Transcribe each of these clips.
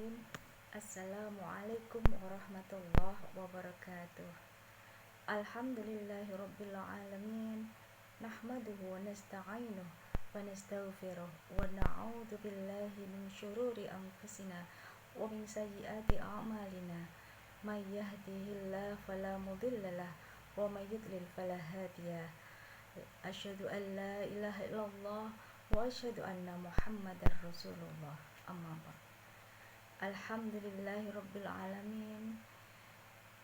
Bismillahirrahmanirrahim. Assalamualaikum warahmatullahi wabarakatuh. Alhamdulillahirabbil alamin. Nahmaduhu wa nasta'inuhu wa nastaghfiruh wa na'udzu billahi min syururi anfusina wa min sayyiati a'malina. May yahdihillahu fala mudhillalah wa may yudlil fala hadiya. Asyhadu an la ilaha illallah wa asyhadu anna Muhammadar Rasulullah. Amma ba'd. Alhamdulillahirabbil alamin.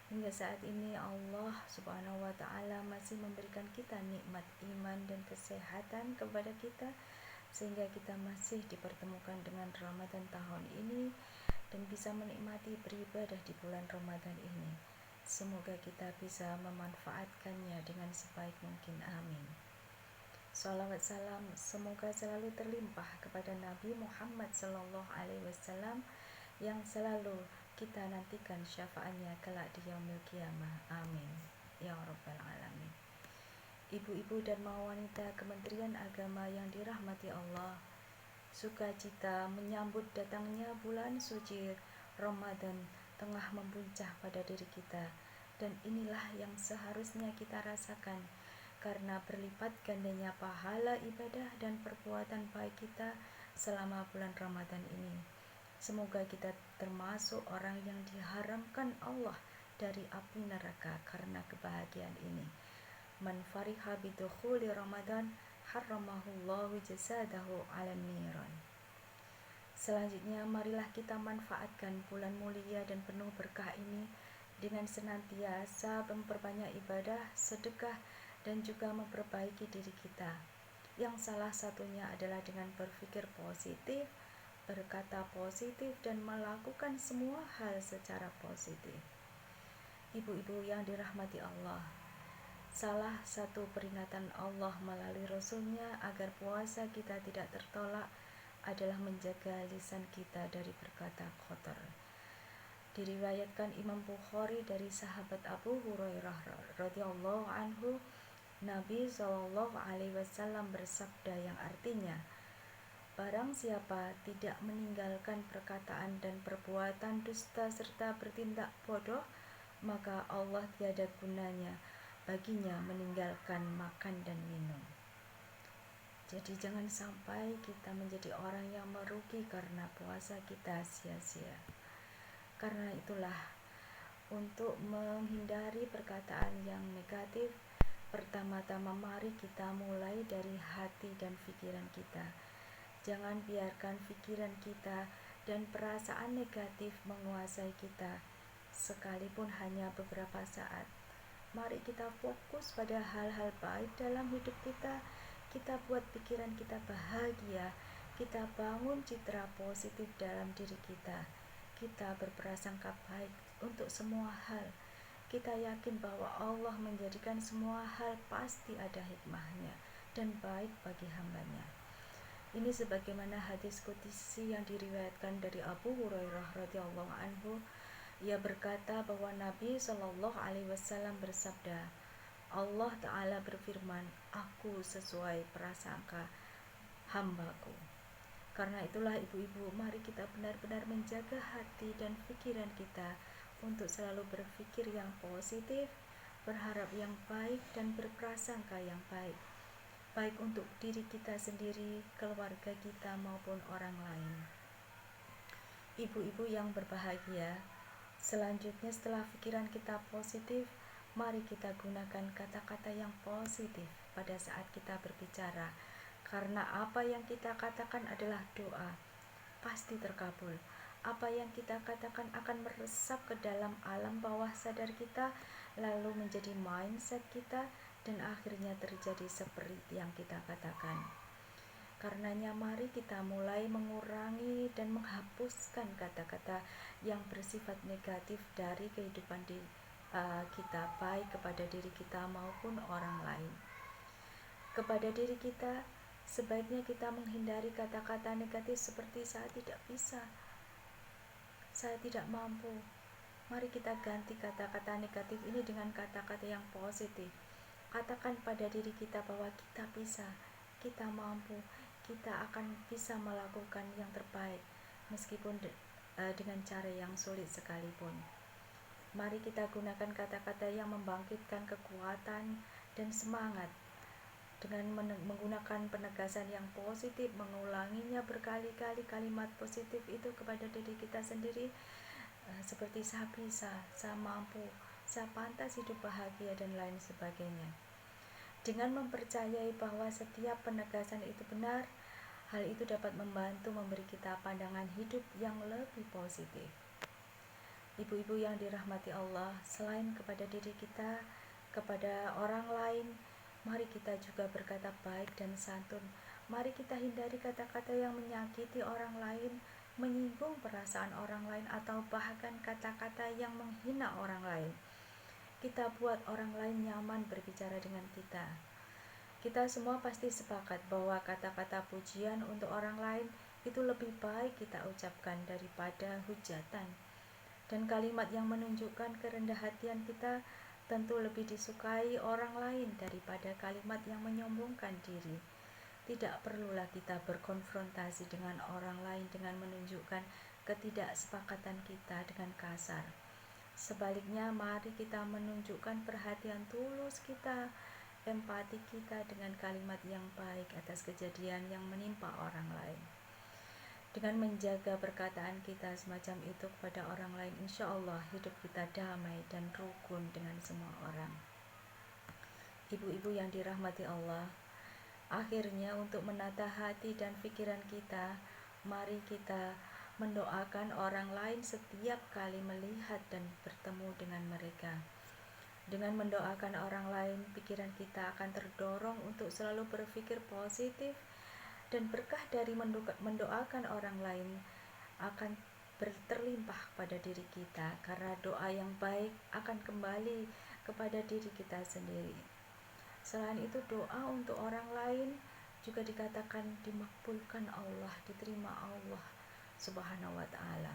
Hingga saat ini Allah Subhanahu wa taala masih memberikan kita nikmat iman dan kesehatan kepada kita sehingga kita masih dipertemukan dengan Ramadan tahun ini dan bisa menikmati beribadah di bulan Ramadan ini. Semoga kita bisa memanfaatkannya dengan sebaik mungkin. Amin. Shalawat salam semoga selalu terlimpah kepada Nabi Muhammad sallallahu alaihi wasallam yang selalu kita nantikan syafaatnya kelak di yaumil qiyamah. Amin ya rabbal alamin. Ibu-ibu dan wanita Kementerian Agama yang dirahmati Allah, sukacita menyambut datangnya bulan suci Ramadan tengah membuncah pada diri kita, dan inilah yang seharusnya kita rasakan karena berlipat gandanya pahala ibadah dan perbuatan baik kita selama bulan Ramadan ini. Semoga kita termasuk orang yang diharamkan Allah dari api neraka karena kebahagiaan ini. Man fariha bidukhuli Ramadan harramahullahu jasadahu 'alan niran. Selanjutnya marilah kita manfaatkan bulan mulia dan penuh berkah ini dengan senantiasa memperbanyak ibadah, sedekah, dan juga memperbaiki diri kita. Yang salah satunya adalah dengan berpikir positif, berkata positif, dan melakukan semua hal secara positif. Ibu-ibu yang dirahmati Allah, salah satu peringatan Allah melalui Rasulnya agar puasa kita tidak tertolak adalah menjaga lisan kita dari berkata kotor. Diriwayatkan Imam Bukhari dari sahabat Abu Hurairah radhiyallahu anhu, Nabi Shallallahu alaihi wasallam bersabda yang artinya, barang siapa tidak meninggalkan perkataan dan perbuatan dusta serta bertindak bodoh, maka Allah tiada gunanya baginya meninggalkan makan dan minum. Jadi jangan sampai kita menjadi orang yang merugi karena puasa kita sia-sia. Karena itulah, untuk menghindari perkataan yang negatif, pertama-tama mari kita mulai dari hati dan pikiran kita. Jangan biarkan pikiran kita dan perasaan negatif menguasai kita, sekalipun hanya beberapa saat. Mari kita fokus pada hal-hal baik dalam hidup kita. Kita buat pikiran kita bahagia. Kita bangun citra positif dalam diri kita. Kita berprasangka baik untuk semua hal. Kita yakin bahwa Allah menjadikan semua hal pasti ada hikmahnya dan baik bagi hambanya. Ini sebagaimana hadis qudsi yang diriwayatkan dari Abu Hurairah radhiyallahu anhu. Ia berkata bahwa Nabi Shallallahu alaihi wasallam bersabda, Allah Ta'ala berfirman, aku sesuai prasangka hambaku. Karena itulah ibu-ibu, mari kita benar-benar menjaga hati dan pikiran kita untuk selalu berpikir yang positif, berharap yang baik, dan berprasangka yang baik, baik untuk diri kita sendiri, keluarga kita, maupun orang lain. Ibu-ibu yang berbahagia, selanjutnya setelah pikiran kita positif, mari kita gunakan kata-kata yang positif pada saat kita berbicara, karena apa yang kita katakan adalah doa, pasti terkabul. Apa yang kita katakan akan meresap ke dalam alam bawah sadar kita, lalu menjadi mindset kita, dan akhirnya terjadi seperti yang kita katakan. Karenanya mari kita mulai mengurangi dan menghapuskan kata-kata yang bersifat negatif dari kehidupan kita, baik kepada diri kita maupun orang lain. Kepada diri kita, sebaiknya kita menghindari kata-kata negatif seperti saya tidak bisa, saya tidak mampu. Mari kita ganti kata-kata negatif ini dengan kata-kata yang positif. Katakan pada diri kita bahwa kita bisa, kita mampu, kita akan bisa melakukan yang terbaik. Meskipun dengan cara yang sulit sekalipun. Mari kita gunakan kata-kata yang membangkitkan kekuatan dan semangat dengan menggunakan penegasan yang positif, mengulanginya berkali-kali kalimat positif itu kepada diri kita sendiri, seperti saya bisa, saya mampu, saya pantas hidup bahagia dan lain sebagainya. Dengan mempercayai bahwa setiap penegasan itu benar, hal itu dapat membantu memberi kita pandangan hidup yang lebih positif. Ibu-ibu yang dirahmati Allah, selain kepada diri kita, kepada orang lain, mari kita juga berkata baik dan santun. Mari kita hindari kata-kata yang menyakiti orang lain, menyinggung perasaan orang lain, atau bahkan kata-kata yang menghina orang lain. Kita buat orang lain nyaman berbicara dengan kita. Kita semua pasti sepakat bahwa kata-kata pujian untuk orang lain itu lebih baik kita ucapkan daripada hujatan. Dan kalimat yang menunjukkan kerendah hatian kita tentu lebih disukai orang lain daripada kalimat yang menyombongkan diri. Tidak perlulah kita berkonfrontasi dengan orang lain dengan menunjukkan ketidaksepakatan kita dengan kasar. Sebaliknya, mari kita menunjukkan perhatian tulus kita, empati kita dengan kalimat yang baik atas kejadian yang menimpa orang lain. Dengan menjaga perkataan kita semacam itu kepada orang lain, insya Allah hidup kita damai dan rukun dengan semua orang. Ibu-ibu yang dirahmati Allah, akhirnya untuk menata hati dan pikiran kita, mari kita mendoakan orang lain setiap kali melihat dan bertemu dengan mereka. Dengan mendoakan orang lain, pikiran kita akan terdorong untuk selalu berpikir positif, dan berkah dari mendoakan orang lain akan terlimpah pada diri kita, karena doa yang baik akan kembali kepada diri kita sendiri. Selain itu, doa untuk orang lain juga dikatakan dimakbulkan Allah, diterima Allah Subhanahu wa Ta'ala.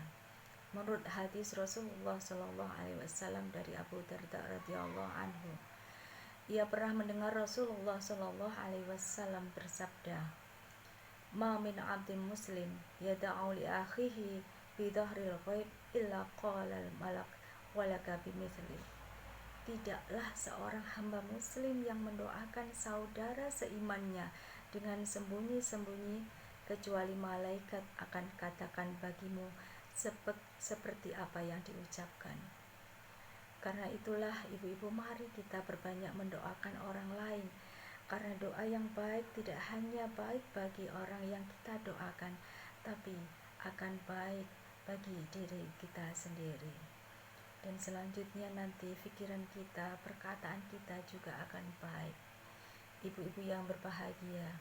Menurut hadis Rasulullah Shallallahu Alaihi Wasallam dari Abu Darda radhiyallahu anhu, ia pernah mendengar Rasulullah Shallallahu Alaihi Wasallam bersabda, "Ma min abdin muslim yada'u li akhihi bi dhahril ghaib illa qala al malak walaka bimithli." Tidaklah seorang hamba muslim yang mendoakan saudara seimannya dengan sembunyi-sembunyi, kecuali malaikat akan katakan bagimu seperti apa yang diucapkan. Karena itulah ibu-ibu, mari kita berbanyak mendoakan orang lain, karena doa yang baik tidak hanya baik bagi orang yang kita doakan, tapi akan baik bagi diri kita sendiri. Dan selanjutnya nanti pikiran kita, perkataan kita juga akan baik. Ibu-ibu yang berbahagia,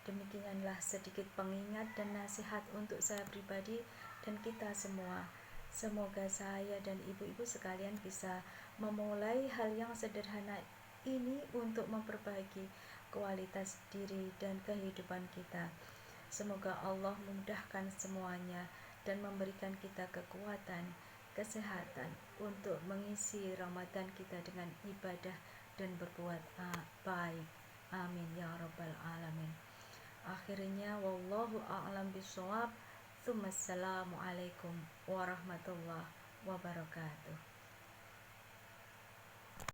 demikianlah sedikit pengingat dan nasihat untuk saya pribadi dan kita semua. Semoga saya dan ibu-ibu sekalian bisa memulai hal yang sederhana ini untuk memperbaiki kualitas diri dan kehidupan kita. Semoga Allah memudahkan semuanya dan memberikan kita kekuatan, kesehatan untuk mengisi Ramadan kita dengan ibadah dan berbuat baik. Amin ya rabbal alamin. Akhirnya wallahu a'lam bishawab. Assalamualaikum warahmatullahi wabarakatuh.